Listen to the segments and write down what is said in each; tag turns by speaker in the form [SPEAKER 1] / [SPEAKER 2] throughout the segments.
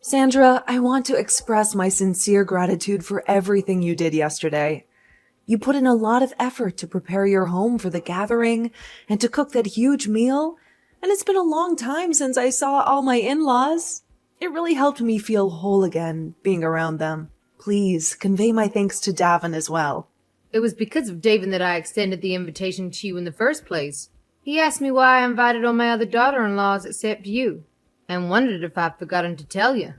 [SPEAKER 1] Sandra, I want to express my sincere gratitude for everything you did yesterday. You put in a lot of effort to prepare your home for the gathering and to cook that huge meal, and it's been a long time since I saw all my in-laws. It really helped me feel whole again, being around them. Please convey my thanks to Davin as well.
[SPEAKER 2] It was because of David that I extended the invitation to you in the first place. He asked me why I invited all my other daughter-in-laws except you, and wondered if I'd forgotten to tell you.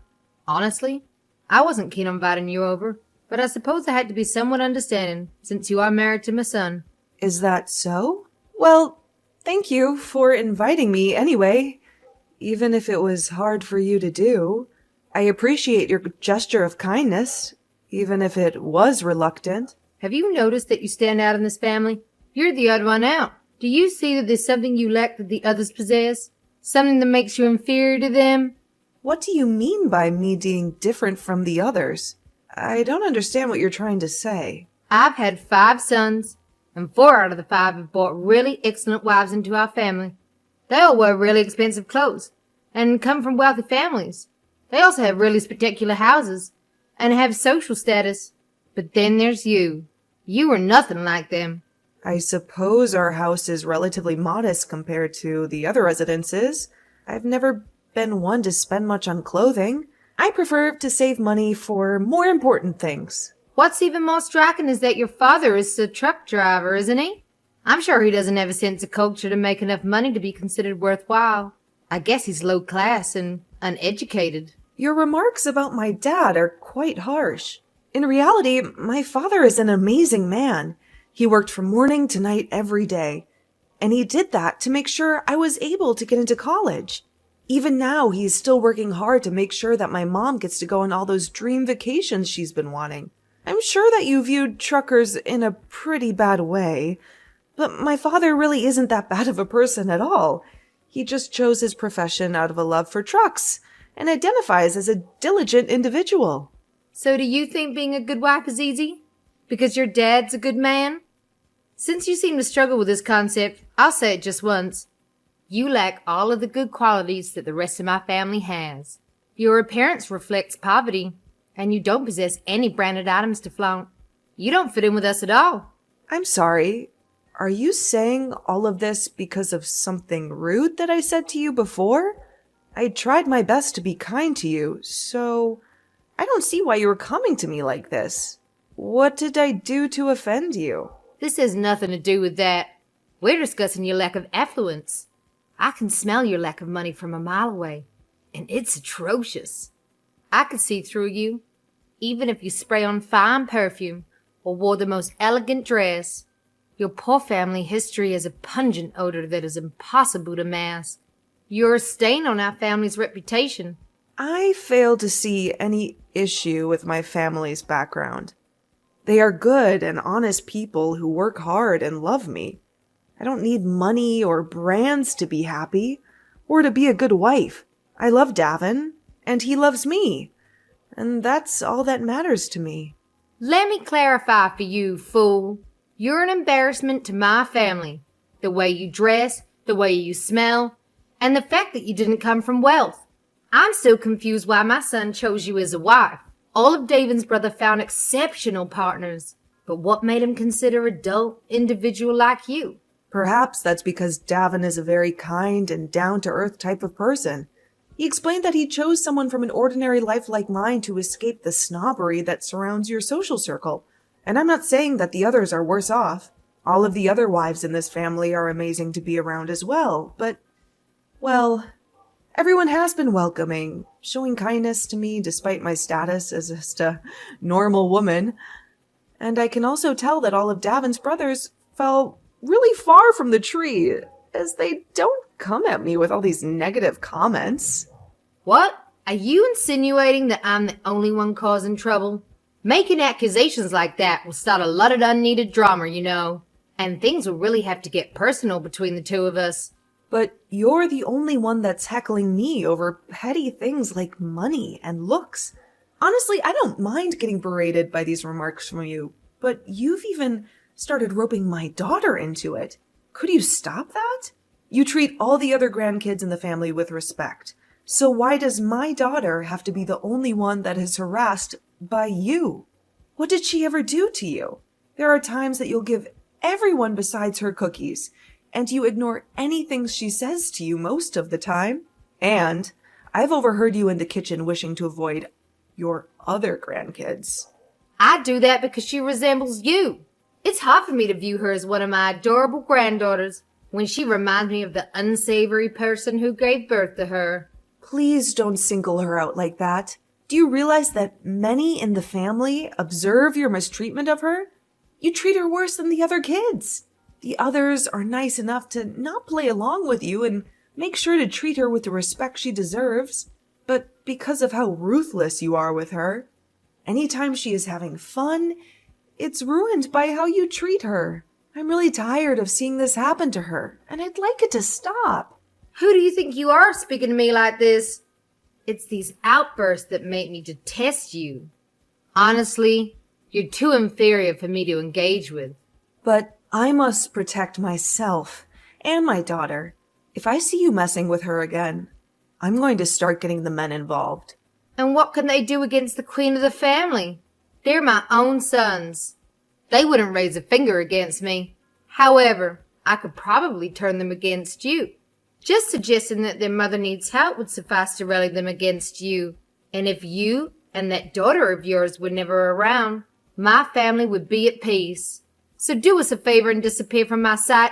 [SPEAKER 2] Honestly, I wasn't keen on inviting you over, but I suppose I had to be somewhat understanding, since you are married to my son.
[SPEAKER 1] Is that so? Well, thank you for inviting me anyway, even if it was hard for you to do. I appreciate your gesture of kindness, even if it was reluctant.
[SPEAKER 2] Have you noticed that you stand out in this family? You're the odd one out. Do you see that there's something you lack that the others possess? Something that makes you inferior to them?
[SPEAKER 1] What do you mean by me being different from the others? I don't understand what you're trying to say.
[SPEAKER 2] I've had 5 sons, and 4 out of the 5 have brought really excellent wives into our family. They all wear really expensive clothes, and come from wealthy families. They also have really spectacular houses, and have social status. But then there's you. You are nothing like them.
[SPEAKER 1] I suppose our house is relatively modest compared to the other residences. I've never been one to spend much on clothing. I prefer to save money for more important things.
[SPEAKER 2] What's even more striking is that your father is a truck driver, isn't he? I'm sure he doesn't have a sense of culture to make enough money to be considered worthwhile. I guess he's low class and uneducated.
[SPEAKER 1] Your remarks about my dad are quite harsh. In reality, my father is an amazing man. He worked from morning to night every day, and he did that to make sure I was able to get into college. Even now, he's still working hard to make sure that my mom gets to go on all those dream vacations she's been wanting. I'm sure that you viewed truckers in a pretty bad way, but my father really isn't that bad of a person at all. He just chose his profession out of a love for trucks and identifies as a diligent individual.
[SPEAKER 2] So do you think being a good wife is easy? Because your dad's a good man? Since you seem to struggle with this concept, I'll say it just once. You lack all of the good qualities that the rest of my family has. Your appearance reflects poverty, and you don't possess any branded items to flaunt. You don't fit in with us at all.
[SPEAKER 1] I'm sorry. Are you saying all of this because of something rude that I said to you before? I tried my best to be kind to you, so I don't see why you were coming to me like this. What did I do to offend you?
[SPEAKER 2] This has nothing to do with that. We're discussing your lack of affluence. I can smell your lack of money from a mile away, and it's atrocious. I could see through you, even if you spray on fine perfume or wore the most elegant dress. Your poor family history has a pungent odor that is impossible to mask. You're a stain on our family's reputation.
[SPEAKER 1] I fail to see any issue with my family's background. They are good and honest people who work hard and love me. I don't need money or brands to be happy, or to be a good wife. I love Davin, and he loves me, and that's all that matters to me.
[SPEAKER 2] Let me clarify for you, fool. You're an embarrassment to my family. The way you dress, the way you smell, and the fact that you didn't come from wealth. I'm still confused why my son chose you as a wife. All of Davin's brother found exceptional partners, but what made him consider a dull individual like you?
[SPEAKER 1] Perhaps that's because Davin is a very kind and down-to-earth type of person. He explained that he chose someone from an ordinary life like mine to escape the snobbery that surrounds your social circle. And I'm not saying that the others are worse off. All of the other wives in this family are amazing to be around as well, but, well, everyone has been welcoming, showing kindness to me despite my status as just a normal woman. And I can also tell that all of Davin's brothers fell really far from the tree, as they don't come at me with all these negative comments.
[SPEAKER 2] What? Are you insinuating that I'm the only one causing trouble? Making accusations like that will start a lot of unneeded drama, you know. And things will really have to get personal between the two of us.
[SPEAKER 1] But you're the only one that's heckling me over petty things like money and looks. Honestly, I don't mind getting berated by these remarks from you, but you've even started roping my daughter into it. Could you stop that? You treat all the other grandkids in the family with respect. So why does my daughter have to be the only one that is harassed by you? What did she ever do to you? There are times that you'll give everyone besides her cookies, and you ignore anything she says to you most of the time. And I've overheard you in the kitchen wishing to avoid your other grandkids.
[SPEAKER 2] I do that because she resembles you. It's hard for me to view her as one of my adorable granddaughters when she reminds me of the unsavory person who gave birth to her.
[SPEAKER 1] Please don't single her out like that. Do you realize that many in the family observe your mistreatment of her? You treat her worse than the other kids. The others are nice enough to not play along with you and make sure to treat her with the respect she deserves. But because of how ruthless you are with her, anytime she is having fun, it's ruined by how you treat her. I'm really tired of seeing this happen to her, and I'd like it to stop.
[SPEAKER 2] Who do you think you are speaking to me like this? It's these outbursts that make me detest you. Honestly, you're too inferior for me to engage with.
[SPEAKER 1] But I must protect myself and my daughter. If I see you messing with her again, I'm going to start getting the men involved.
[SPEAKER 2] And what can they do against the queen of the family? They're my own sons. They wouldn't raise a finger against me. However, I could probably turn them against you. Just suggesting that their mother needs help would suffice to rally them against you. And if you and that daughter of yours were never around, my family would be at peace. So do us a favor and disappear from my sight,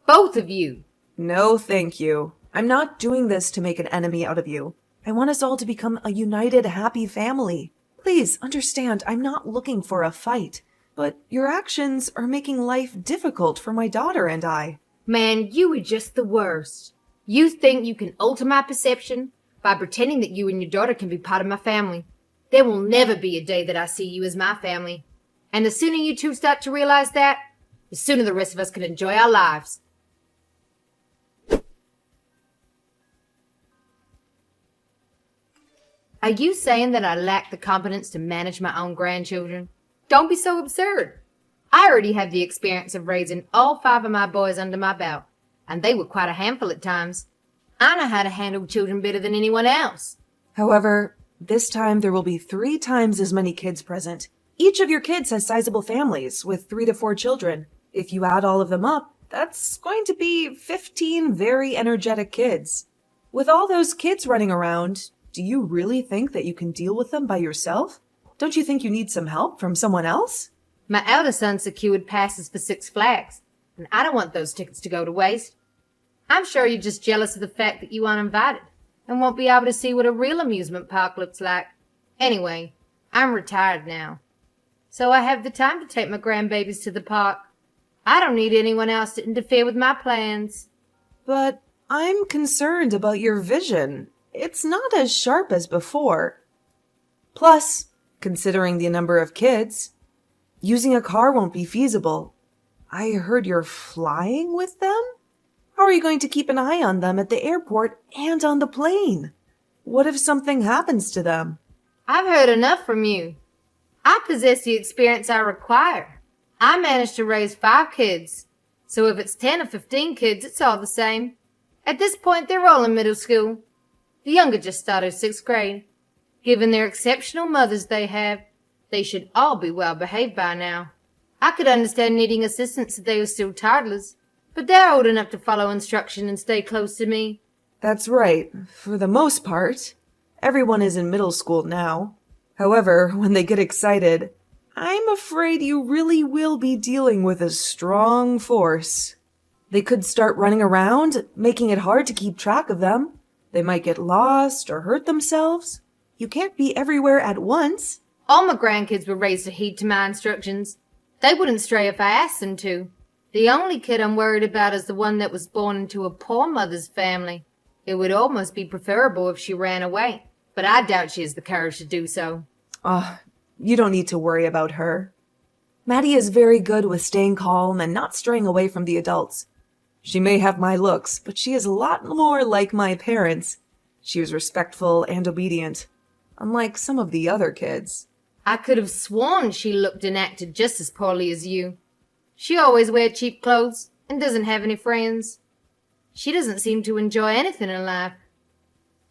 [SPEAKER 2] both of you.
[SPEAKER 1] No, thank you. I'm not doing this to make an enemy out of you. I want us all to become a united, happy family. Please understand, I'm not looking for a fight, but your actions are making life difficult for my daughter and I.
[SPEAKER 2] Man, you are just the worst. You think you can alter my perception by pretending that you and your daughter can be part of my family. There will never be a day that I see you as my family. And the sooner you two start to realize that, the sooner the rest of us can enjoy our lives. Are you saying that I lack the competence to manage my own grandchildren? Don't be so absurd. I already have the experience of raising all 5 of my boys under my belt, and they were quite a handful at times. I know how to handle children better than anyone else.
[SPEAKER 1] However, this time there will be 3 times as many kids present. Each of your kids has sizable families with 3 to 4 children. If you add all of them up, that's going to be 15 very energetic kids. With all those kids running around, do you really think that you can deal with them by yourself? Don't you think you need some help from someone else?
[SPEAKER 2] My eldest son secured passes for 6 Flags, and I don't want those tickets to go to waste. I'm sure you're just jealous of the fact that you aren't invited and won't be able to see what a real amusement park looks like. Anyway, I'm retired now, so I have the time to take my grandbabies to the park. I don't need anyone else to interfere with my plans.
[SPEAKER 1] But I'm concerned about your vision. It's not as sharp as before. Plus, considering the number of kids, using a car won't be feasible. I heard you're flying with them? How are you going to keep an eye on them at the airport and on the plane? What if something happens to them?
[SPEAKER 2] I've heard enough from you. I possess the experience I require. I managed to raise 5 kids, so if it's 10 or 15 kids, it's all the same. At this point, they're all in middle school. The younger just started 6th grade. Given their exceptional mothers they have, they should all be well behaved by now. I could understand needing assistance if they were still toddlers, but they're old enough to follow instruction and stay close to me.
[SPEAKER 1] That's right, for the most part. Everyone is in middle school now. However, when they get excited, I'm afraid you really will be dealing with a strong force. They could start running around, making it hard to keep track of them. They might get lost or hurt themselves. You can't be everywhere at once.
[SPEAKER 2] All my grandkids were raised to heed to my instructions. They wouldn't stray if I asked them to. The only kid I'm worried about is the one that was born into a poor mother's family. It would almost be preferable if she ran away, but I doubt she has the courage to do so.
[SPEAKER 1] You don't need to worry about her. Maddie is very good with staying calm and not straying away from the adults. She may have my looks, but she is a lot more like my parents. She is respectful and obedient, unlike some of the other kids.
[SPEAKER 2] I could have sworn she looked and acted just as poorly as you. She always wears cheap clothes and doesn't have any friends. She doesn't seem to enjoy anything in life.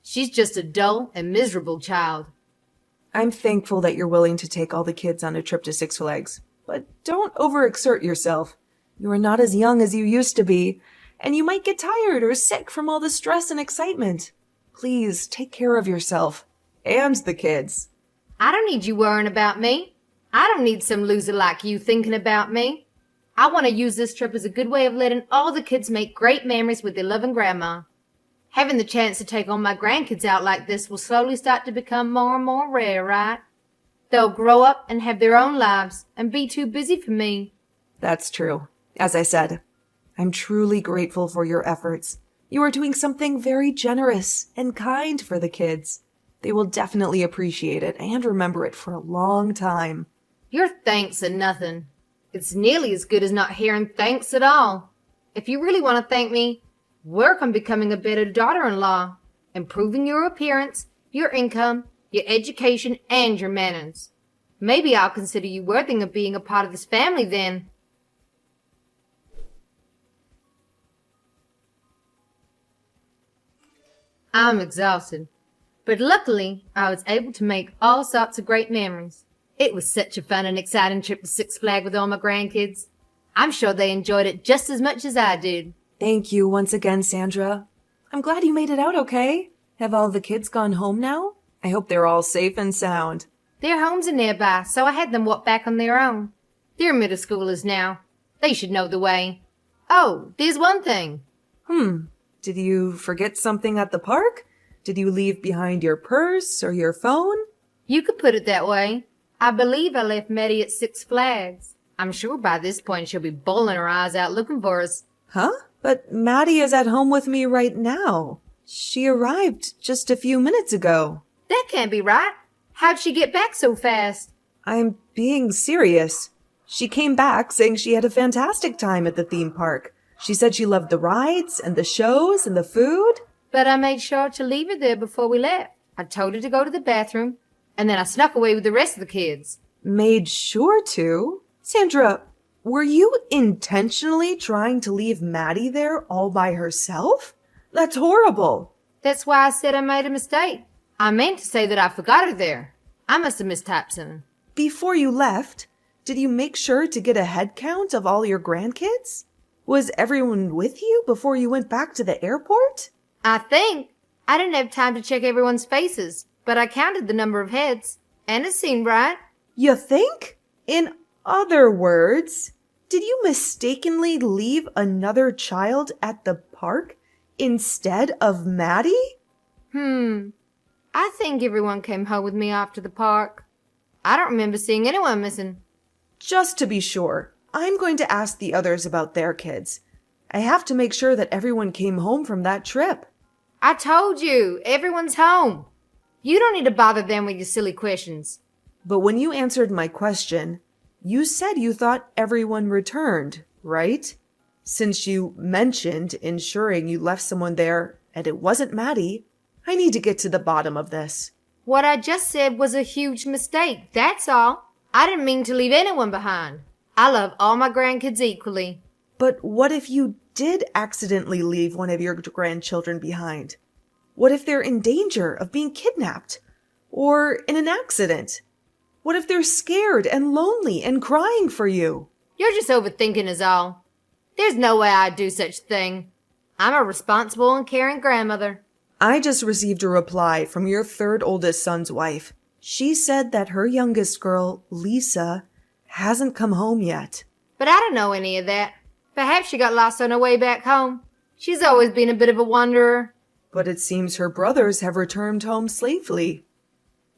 [SPEAKER 2] She's just a dull and miserable child.
[SPEAKER 1] I'm thankful that you're willing to take all the kids on a trip to Six Flags, but don't overexert yourself. You are not as young as you used to be, and you might get tired or sick from all the stress and excitement. Please take care of yourself and the kids.
[SPEAKER 2] I don't need you worrying about me. I don't need some loser like you thinking about me. I want to use this trip as a good way of letting all the kids make great memories with their loving grandma. Having the chance to take all my grandkids out like this will slowly start to become more and more rare, right? They'll grow up and have their own lives and be too busy for me.
[SPEAKER 1] That's true. As I said, I'm truly grateful for your efforts. You are doing something very generous and kind for the kids. They will definitely appreciate it and remember it for a long time.
[SPEAKER 2] Your thanks are nothing. It's nearly as good as not hearing thanks at all. If you really want to thank me, work on becoming a better daughter-in-law, improving your appearance, your income, your education, and your manners. Maybe I'll consider you worthy of being a part of this family then. I'm exhausted, but luckily I was able to make all sorts of great memories. It was such a fun and exciting trip to Six Flags with all my grandkids. I'm sure they enjoyed it just as much as I did.
[SPEAKER 1] Thank you once again, Sandra. I'm glad you made it out okay. Have all the kids gone home now? I hope they're all safe and sound.
[SPEAKER 2] Their homes are nearby, so I had them walk back on their own. They're middle schoolers now. They should know the way. Oh, there's one thing.
[SPEAKER 1] Did you forget something at the park? Did you leave behind your purse or your phone?
[SPEAKER 2] You could put it that way. I believe I left Maddie at Six Flags. I'm sure by this point she'll be bawling her eyes out looking for us.
[SPEAKER 1] Huh? But Maddie is at home with me right now. She arrived just a few minutes ago.
[SPEAKER 2] That can't be right. How'd she get back so fast?
[SPEAKER 1] I'm being serious. She came back saying she had a fantastic time at the theme park. She said she loved the rides and the shows and the food.
[SPEAKER 2] But I made sure to leave her there before we left. I told her to go to the bathroom, and then I snuck away with the rest of the kids.
[SPEAKER 1] Made sure to? Sandra, were you intentionally trying to leave Maddie there all by herself? That's horrible.
[SPEAKER 2] That's why I said I made a mistake. I meant to say that I forgot her there. I must have mistyped something.
[SPEAKER 1] Before you left, did you make sure to get a head count of all your grandkids? Was everyone with you before you went back to the airport?
[SPEAKER 2] I think. I didn't have time to check everyone's faces, but I counted the number of heads, and it seemed right.
[SPEAKER 1] You think? In other words, did you mistakenly leave another child at the park instead of Maddie?
[SPEAKER 2] I think everyone came home with me after the park. I don't remember seeing anyone missing.
[SPEAKER 1] Just to be sure, I'm going to ask the others about their kids. I have to make sure that everyone came home from that trip.
[SPEAKER 2] I told you, everyone's home. You don't need to bother them with your silly questions.
[SPEAKER 1] But when you answered my question, you said you thought everyone returned, right? Since you mentioned ensuring you left someone there and it wasn't Maddie, I need to get to the bottom of this.
[SPEAKER 2] What I just said was a huge mistake, that's all. I didn't mean to leave anyone behind. I love all my grandkids equally.
[SPEAKER 1] But what if you did accidentally leave one of your grandchildren behind? What if they're in danger of being kidnapped? Or in an accident? What if they're scared and lonely and crying for you?
[SPEAKER 2] You're just overthinking is all. There's no way I'd do such a thing. I'm a responsible and caring grandmother.
[SPEAKER 1] I just received a reply from your third oldest son's wife. She said that her youngest girl, Lisa, hasn't come home yet.
[SPEAKER 2] But I don't know any of that. Perhaps she got lost on her way back home. She's always been a bit of a wanderer.
[SPEAKER 1] But it seems her brothers have returned home safely.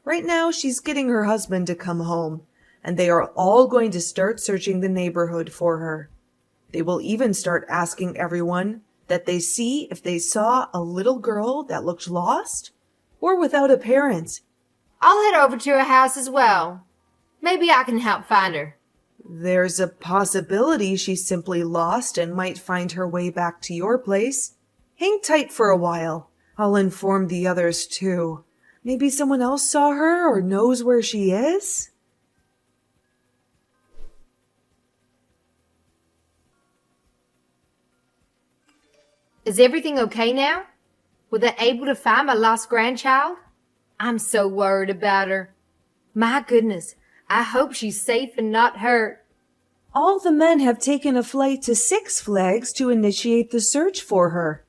[SPEAKER 1] Right now, she's getting her husband to come home, and they are all going to start searching the neighborhood for her. They will even start asking everyone that they see if they saw a little girl that looked lost or without a parent.
[SPEAKER 2] I'll head over to her house as well. Maybe I can help find her.
[SPEAKER 1] There's a possibility she's simply lost and might find her way back to your place. Hang tight for a while. I'll inform the others too. Maybe someone else saw her or knows where she is?
[SPEAKER 2] Is everything okay now? Were they able to find my lost grandchild? I'm so worried about her. My goodness, I hope she's safe and not hurt.
[SPEAKER 1] All the men have taken a flight to Six Flags to initiate the search for her.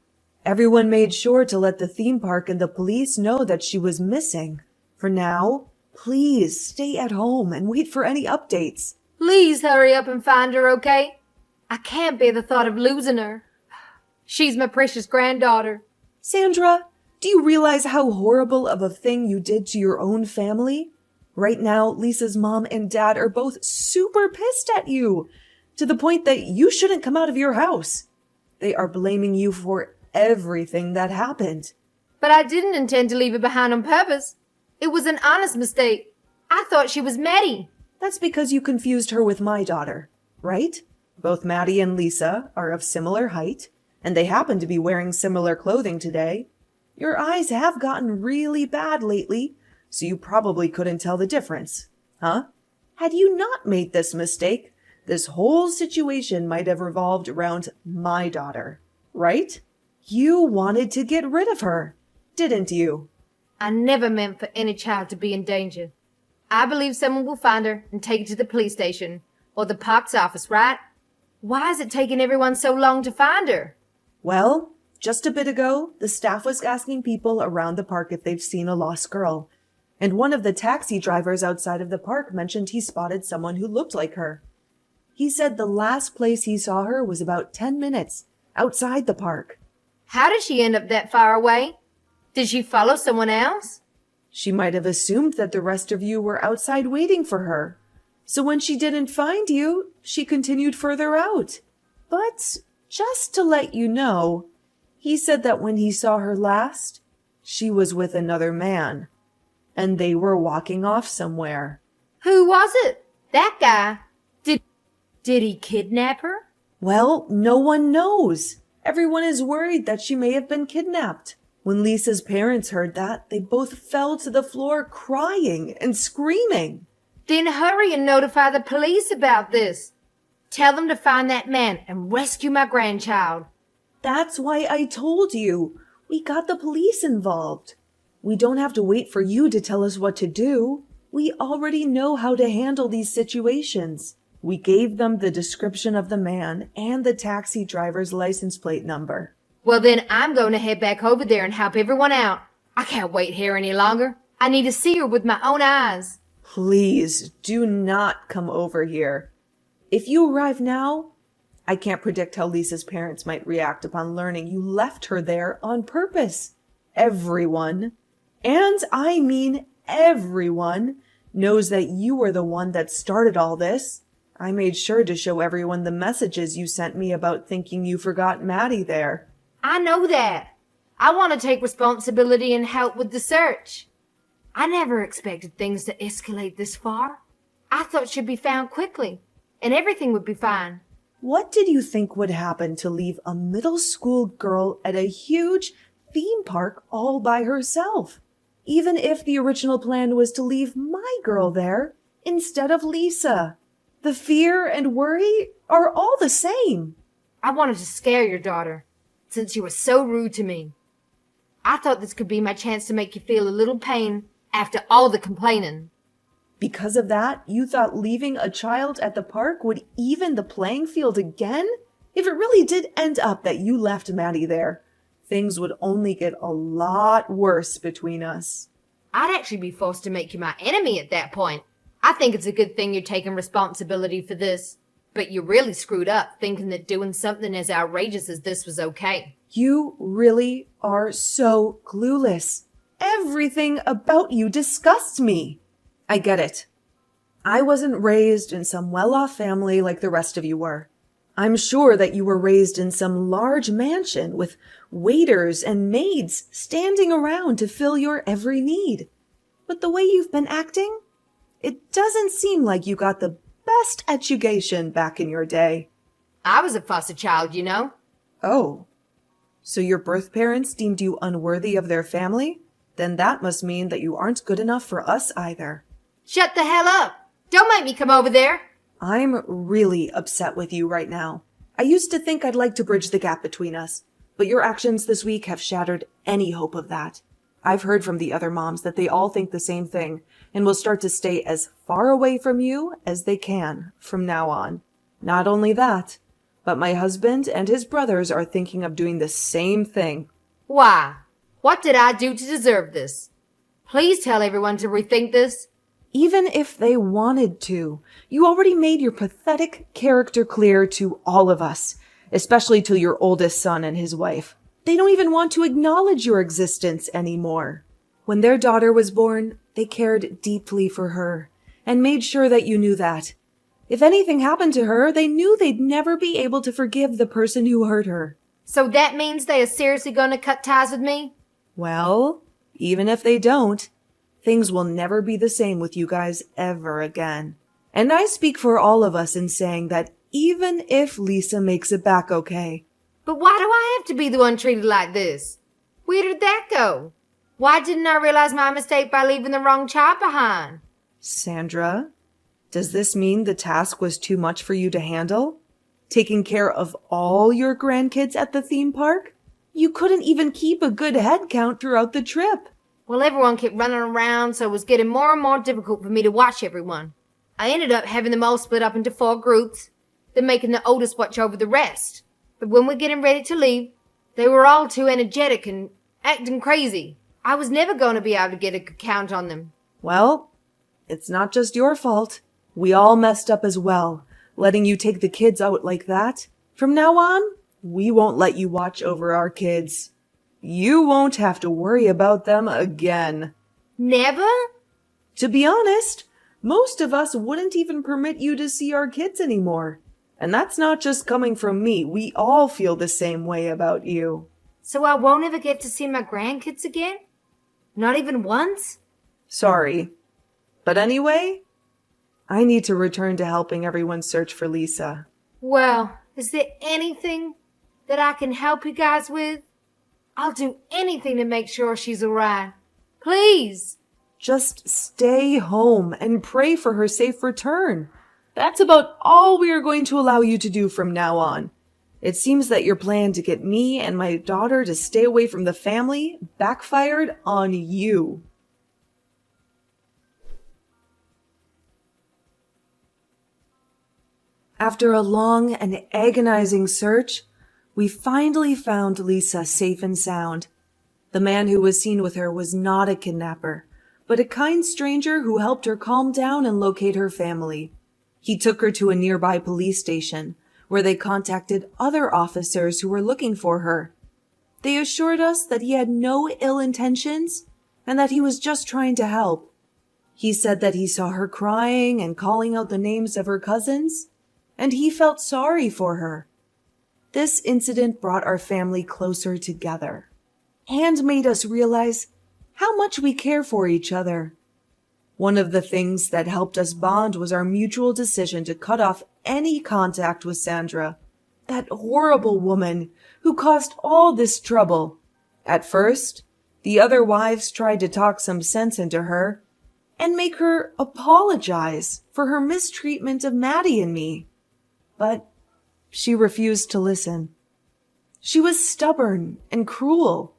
[SPEAKER 1] Everyone made sure to let the theme park and the police know that she was missing. For now, please stay at home and wait for any updates.
[SPEAKER 2] Please hurry up and find her, okay? I can't bear the thought of losing her. She's my precious granddaughter.
[SPEAKER 1] Sandra, do you realize how horrible of a thing you did to your own family? Right now, Lisa's mom and dad are both super pissed at you, to the point that you shouldn't come out of your house. They are blaming you for everything that happened.
[SPEAKER 2] But I didn't intend to leave her behind on purpose. It was an honest mistake. I thought she was Maddie.
[SPEAKER 1] That's because you confused her with my daughter, right? Both Maddie and Lisa are of similar height, and they happen to be wearing similar clothing today. Your eyes have gotten really bad lately, so you probably couldn't tell the difference, huh? Had you not made this mistake, this whole situation might have revolved around my daughter, right? You wanted to get rid of her, didn't you?
[SPEAKER 2] I never meant for any child to be in danger. I believe someone will find her and take her to the police station or the park's office, right? Why is it taking everyone so long to find her?
[SPEAKER 1] Well, just a bit ago, the staff was asking people around the park if they've seen a lost girl. And one of the taxi drivers outside of the park mentioned he spotted someone who looked like her. He said the last place he saw her was about 10 minutes outside the park.
[SPEAKER 2] How did she end up that far away? Did she follow someone else?
[SPEAKER 1] She might have assumed that the rest of you were outside waiting for her. So when she didn't find you, she continued further out. But just to let you know, he said that when he saw her last, she was with another man, and they were walking off somewhere.
[SPEAKER 2] Who was it? That guy? Did he kidnap her?
[SPEAKER 1] Well, no one knows. Everyone is worried that she may have been kidnapped. When Lisa's parents heard that, they both fell to the floor crying and screaming.
[SPEAKER 2] Then hurry and notify the police about this. Tell them to find that man and rescue my grandchild.
[SPEAKER 1] That's why I told you. We got the police involved. We don't have to wait for you to tell us what to do. We already know how to handle these situations. We gave them the description of the man and the taxi driver's license plate number.
[SPEAKER 2] Well, then I'm going to head back over there and help everyone out. I can't wait here any longer. I need to see her with my own eyes.
[SPEAKER 1] Please do not come over here. If you arrive now, I can't predict how Lisa's parents might react upon learning you left her there on purpose. Everyone, and I mean everyone, knows that you were the one that started all this. I made sure to show everyone the messages you sent me about thinking you forgot Maddie there.
[SPEAKER 2] I know that. I want to take responsibility and help with the search. I never expected things to escalate this far. I thought she'd be found quickly, and everything would be fine.
[SPEAKER 1] What did you think would happen to leave a middle school girl at a huge theme park all by herself? Even if the original plan was to leave my girl there instead of Lisa. The fear and worry are all the same.
[SPEAKER 2] I wanted to scare your daughter, since you were so rude to me. I thought this could be my chance to make you feel a little pain after all the complaining.
[SPEAKER 1] Because of that, you thought leaving a child at the park would even the playing field again? If it really did end up that you left Maddie there, things would only get a lot worse between us.
[SPEAKER 2] I'd actually be forced to make you my enemy at that point. I think it's a good thing you're taking responsibility for this. But you really screwed up thinking that doing something as outrageous as this was okay.
[SPEAKER 1] You really are so clueless. Everything about you disgusts me. I get it. I wasn't raised in some well-off family like the rest of you were. I'm sure that you were raised in some large mansion with waiters and maids standing around to fill your every need. But the way you've been acting, it doesn't seem like you got the best education back in your day.
[SPEAKER 2] I was a foster child, you know.
[SPEAKER 1] Oh, so your birth parents deemed you unworthy of their family? Then that must mean that you aren't good enough for us either.
[SPEAKER 2] Shut the hell up! Don't make me come over there!
[SPEAKER 1] I'm really upset with you right now. I used to think I'd like to bridge the gap between us, But your actions this week have shattered any hope of that. I've heard from the other moms that they all think the same thing and will start to stay as far away from you as they can from now on. Not only that, but my husband and his brothers are thinking of doing the same thing.
[SPEAKER 2] Why? What did I do to deserve this? Please tell everyone to rethink this.
[SPEAKER 1] Even if they wanted to, you already made your pathetic character clear to all of us, especially to your oldest son and his wife. They don't even want to acknowledge your existence anymore. When their daughter was born, they cared deeply for her and made sure that you knew that. If anything happened to her, they knew they'd never be able to forgive the person who hurt her.
[SPEAKER 2] So that means they are seriously going to cut ties with me?
[SPEAKER 1] Well, even if they don't, things will never be the same with you guys ever again. And I speak for all of us in saying that even if Lisa makes it back okay.
[SPEAKER 2] But why do I have to be the one treated like this? Where did that go? Why didn't I realize my mistake by leaving the wrong child behind?
[SPEAKER 1] Sandra, does this mean the task was too much for you to handle? Taking care of all your grandkids at the theme park? You couldn't even keep a good head count throughout the trip.
[SPEAKER 2] Well, everyone kept running around, so it was getting more and more difficult for me to watch everyone. I ended up having them all split up into 4 groups, then making the oldest watch over the rest. But when we're getting ready to leave, they were all too energetic and acting crazy. I was never going to be able to get a good count on them.
[SPEAKER 1] Well, it's not just your fault. We all messed up as well, letting you take the kids out like that. From now on, we won't let you watch over our kids. You won't have to worry about them again.
[SPEAKER 2] Never?
[SPEAKER 1] To be honest, most of us wouldn't even permit you to see our kids anymore. And that's not just coming from me. We all feel the same way about you.
[SPEAKER 2] So I won't ever get to see my grandkids again? Not even once?
[SPEAKER 1] Sorry. But anyway, I need to return to helping everyone search for Lisa.
[SPEAKER 2] Well, is there anything that I can help you guys with? I'll do anything to make sure she's alright. Please.
[SPEAKER 1] Just stay home and pray for her safe return. That's about all we are going to allow you to do from now on. It seems that your plan to get me and my daughter to stay away from the family backfired on you. After a long and agonizing search, we finally found Lisa safe and sound. The man who was seen with her was not a kidnapper, but a kind stranger who helped her calm down and locate her family. He took her to a nearby police station, where they contacted other officers who were looking for her. They assured us that he had no ill intentions and that he was just trying to help. He said that he saw her crying and calling out the names of her cousins, and he felt sorry for her. This incident brought our family closer together and made us realize how much we care for each other. One of the things that helped us bond was our mutual decision to cut off any contact with Sandra, that horrible woman who caused all this trouble. At first, the other wives tried to talk some sense into her and make her apologize for her mistreatment of Maddie and me. But she refused to listen. She was stubborn and cruel,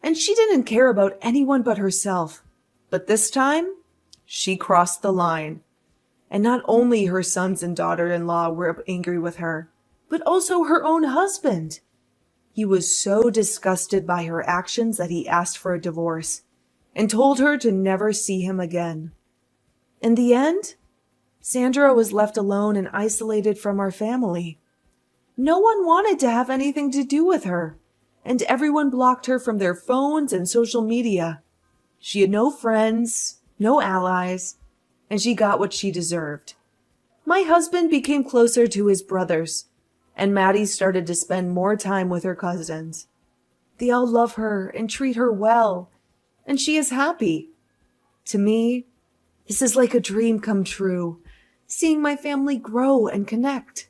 [SPEAKER 1] and she didn't care about anyone but herself. But this time, she crossed the line. And not only her sons and daughter-in-law were angry with her, but also her own husband. He was so disgusted by her actions that he asked for a divorce and told her to never see him again. In the end, Sandra was left alone and isolated from our family. No one wanted to have anything to do with her, and everyone blocked her from their phones and social media. She had no friends, no allies, and she got what she deserved. My husband became closer to his brothers, and Maddie started to spend more time with her cousins. They all love her and treat her well, and she is happy. To me, this is like a dream come true, seeing my family grow and connect.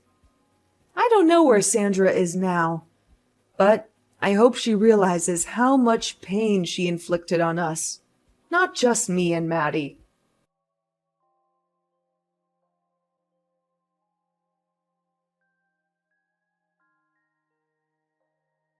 [SPEAKER 1] I don't know where Sandra is now, but I hope she realizes how much pain she inflicted on us. Not just me and Maddie.